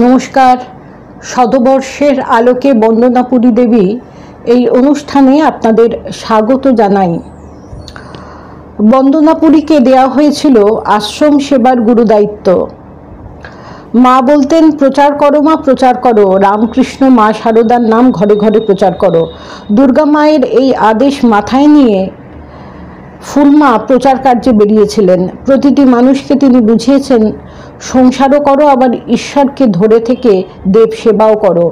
নমস্কার। শতবর্ষের আলোকে বন্দনাপুরী দেবী এই অনুষ্ঠানে আপনাদের স্বাগত জানাই। বন্দনাপুরীকে দেয়া হয়েছিল আশ্রম সেবার গুরুদায়িত্ব। মা বলতেন, প্রচার করো মা, প্রচার করো, রামকৃষ্ণ মা শারদার নাম ঘরে ঘরে প্রচার করো। দুর্গা মায়ের এই আদেশ মাথায় নিয়ে ফুলমা প্রচার কার্যে বেরিয়েছিলেন। প্রতিটি মানুষকে তিনি বুঝিয়েছেন, সংসারও করো, আবার ঈশ্বরকে ধরে থেকে দেব সেবাও করো।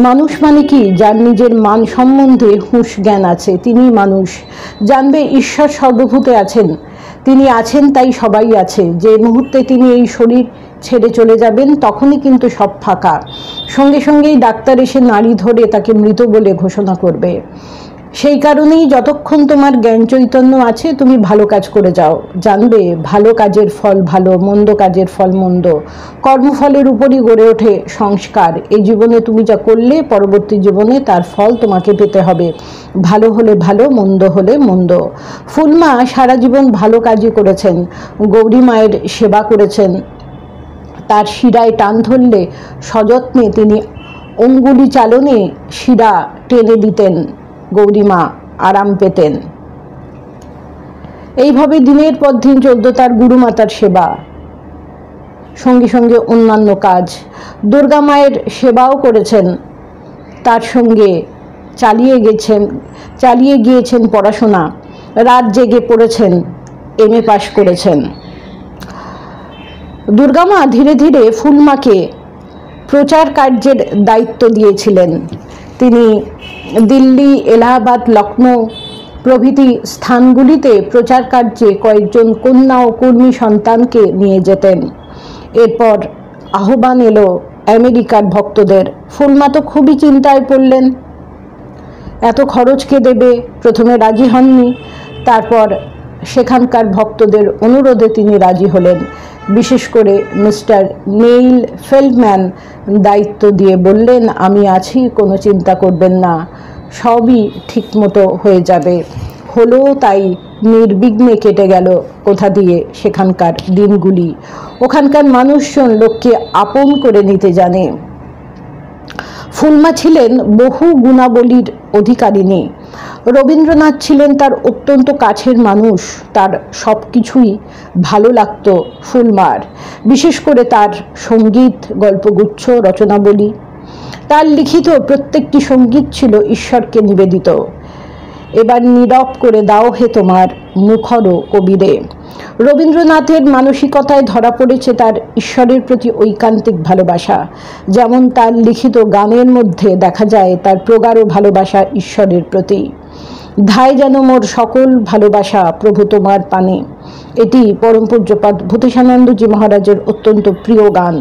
মানুষ মানে কি? যার নিজের মান সম্বন্ধে হুঁশ জ্ঞান আছে, তিনি মানুষ। জানবে ঈশ্বর সর্বভূতে আছেন, তিনি আছেন তাই সবাই আছে। যে মুহূর্তে তিনি এই শরীর ছেড়ে চলে যাবেন তখনই কিন্তু সব ফাঁকা। সঙ্গে সঙ্গেই ডাক্তার এসে নাড়ি ধরে তাকে মৃত বলে ঘোষণা করবে। সেই কারণেই যতক্ষণ তোমার জ্ঞান চৈতন্য আছে তুমি ভালো কাজ করে যাও। জানবে ভালো কাজের ফল ভালো, মন্দ কাজের ফল মন্দ। কর্মফলের উপরই গড়ে ওঠে সংস্কার। এই জীবনে তুমি যা করলে পরবর্তী জীবনে তার ফল তোমাকে পেতে হবে। ভালো হলে ভালো, মন্দ হলে মন্দ। ফুলমা সারা জীবন ভালো কাজই করেছেন। গৌরী মায়ের সেবা করেছেন। তার শিরায় টান ধরলে সযত্নে তিনি অঙ্গুলি চালনে শিরা টেনে দিতেন। গৌরীমা আরাম পেতেন। এইভাবে দিনের পর দিন চলত তার গুরুমাতার সেবা, সঙ্গে সঙ্গে অন্যান্য কাজ। দুর্গা মায়ের সেবাও করেছেন, তার সঙ্গে চালিয়ে গিয়েছেন পড়াশোনা। রাত জেগে পড়েছেন, MA পাশ করেছেন। দুর্গামা ধীরে ধীরে ফুলমাকে প্রচার কার্যের দায়িত্ব দিয়েছিলেন। তিনি দিল্লি, এলাহাবাদ, লখনৌ প্রভৃতি স্থানগুলিতে প্রচার কার্যে কয়েকজন কন্যা ও কর্মী সন্তানকে নিয়ে যেতেন। এরপর আহ্বান এলো আমেরিকার ভক্তদের। ফুলমা তো খুবই চিন্তায় পড়লেন। এত খরচ কে দেবে? প্রথমে রাজি হননি, তারপর সেখানকার ভক্তদের অনুরোধে তিনি রাজি হলেন। বিশেষ করে মিস্টার নেইল ফেল্ডম্যান দায়িত্ব দিয়ে বললেন, আমি আছি, কোনো চিন্তা করবেন না, সবই ঠিকমতো হয়ে যাবে। হলো তাই। নির্বিঘ্নে কেটে গেল কোথা দিয়ে সেখানকার দিনগুলি। ওখানকার মানুষজন লোককে আপন করে নিতে জানে। ফুলমা ছিলেন বহু গুণাবলীর অধিকারিণী। রবীন্দ্রনাথ ছিলেন তার অত্যন্ত কাছের মানুষ। তার সব কিছুই ভালো লাগত ফুলমার, বিশেষ করে তার সঙ্গীত, গল্পগুচ্ছ, রচনাবলী। তার লিখিত প্রত্যেকটি সঙ্গীত ছিল ঈশ্বরকে নিবেদিত। এবার নীরব করে দাও হে তোমার মুখর কবিরে। রবীন্দ্রনাথের মানসিকতায় ধরা পড়েছে তার ঈশ্বরের প্রতি ঐকান্তিক ভালোবাসা। যেমন তার লিখিত গানের মধ্যে দেখা যায় তার প্রগাঢ় ভালোবাসা ঈশ্বরের প্রতি। ধায় যেন মোর সকল ভালোবাসা প্রভু তোমার পানে। এটি পরম পূজ্যপাদ ভূতেশানন্দজি মহারাজের অত্যন্ত প্রিয় গান।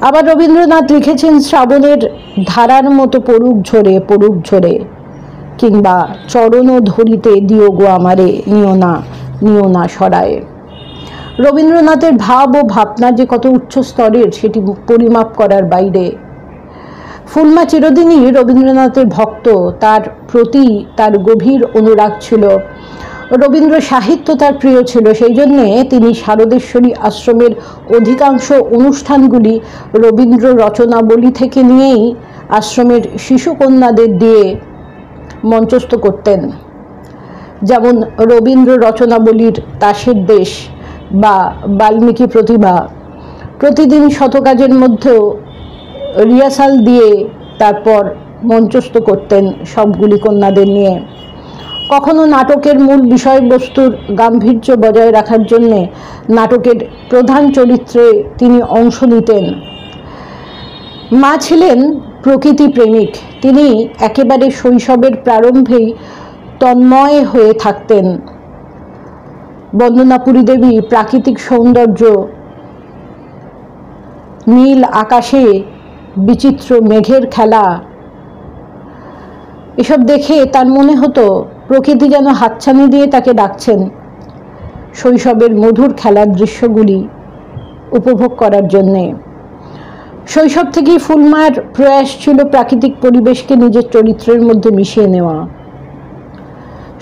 আবার রবীন্দ্রনাথ লিখেছেন, শ্রাবণের ধারার মতো পড়ুক ঝরে, কিংবা চরণ ধরিতে দিও গো আমারে, নিও না সরায়। রবীন্দ্রনাথের ভাব ও ভাবনা যে কত উচ্চ স্তরের সেটি পরিমাপ করার বাইরে। ফুলমা চিরদিনই রবীন্দ্রনাথের ভক্ত। তার প্রতি তার গভীর অনুরাগ ছিল। রবীন্দ্র সাহিত্য তার প্রিয় ছিল। সেই জন্যে তিনি শারদেশ্বরী আশ্রমের অধিকাংশ অনুষ্ঠানগুলি রবীন্দ্র রচনাবলী থেকে নিয়েই আশ্রমের শিশুকন্যাদের দিয়ে মঞ্চস্থ করতেন। যেমন রবীন্দ্র রচনাবলীর তাসের দেশ বা বাল্মীকি প্রতিভা। প্রতিদিন শত কাজের মধ্যেও রিহার্সাল দিয়ে তারপর মঞ্চস্থ করতেন সবগুলি কন্যাদের নিয়ে। কখনো নাটকের মূল বিষয়বস্তুর গাম্ভীর্য বজায় রাখার জন্যে নাটকের প্রধান চরিত্রে তিনি অংশ নিতেন। মা ছিলেন প্রকৃতি প্রেমিক। তিনি একেবারে শৈশবের প্রারম্ভেই তন্ময় হয়ে থাকতেন। বন্দনাপুরী দেবী প্রাকৃতিক সৌন্দর্য, নীল আকাশে বিচিত্র মেঘের খেলা, এসব দেখে তার মনে হতো প্রকৃতি যেন হাতছানি দিয়ে তাকে ডাকছেন শৈশবের মধুর খেলার দৃশ্যগুলি উপভোগ করার জন্যে। শৈশব থেকেই ফুলমার প্রয়াস ছিল প্রাকৃতিক পরিবেশকে নিজের চরিত্রের মধ্যে মিশিয়ে নেওয়া।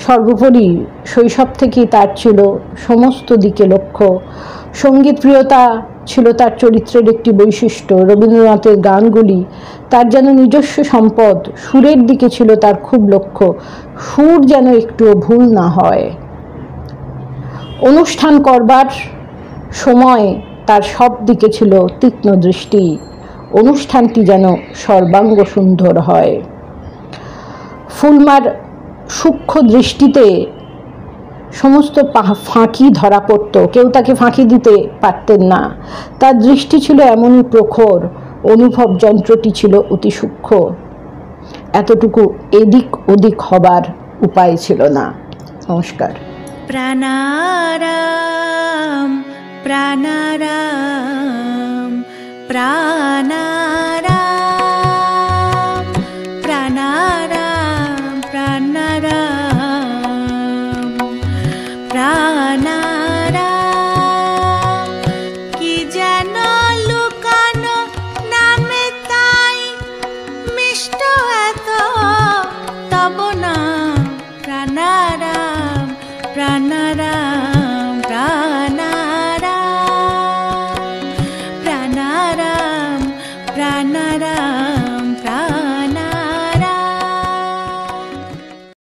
সর্বোপরি শৈশব থেকেই তার ছিল সমস্ত দিকে লক্ষ্য। সঙ্গীত প্রিয়তা ছিল তার চরিত্রের একটি বৈশিষ্ট্য। রবীন্দ্রনাথের গানগুলি তার যেন নিজস্ব সম্পদ। সুরের দিকে ছিল তার খুব লক্ষ্য, সুর যেন একটুও ভুল না হয়। অনুষ্ঠান করবার সময় তার সব দিকে ছিল তীক্ষ্ণ দৃষ্টি, অনুষ্ঠানটি যেন সর্বাঙ্গ সুন্দর হয়। ফুলমার সূক্ষ্ম দৃষ্টিতে সমস্ত ফাঁকি ধরা পড়ত, কেউ তাকে ফাঁকি দিতে পারতেন না। তার দৃষ্টি ছিল এমনই প্রখর, অনুভব যন্ত্রটি ছিল অতি সূক্ষ্ম। এতটুকু এদিক ওদিক হবার উপায় ছিল না। নমস্কার। প্রাণারাম প্রাণারাম প্রাণারাম।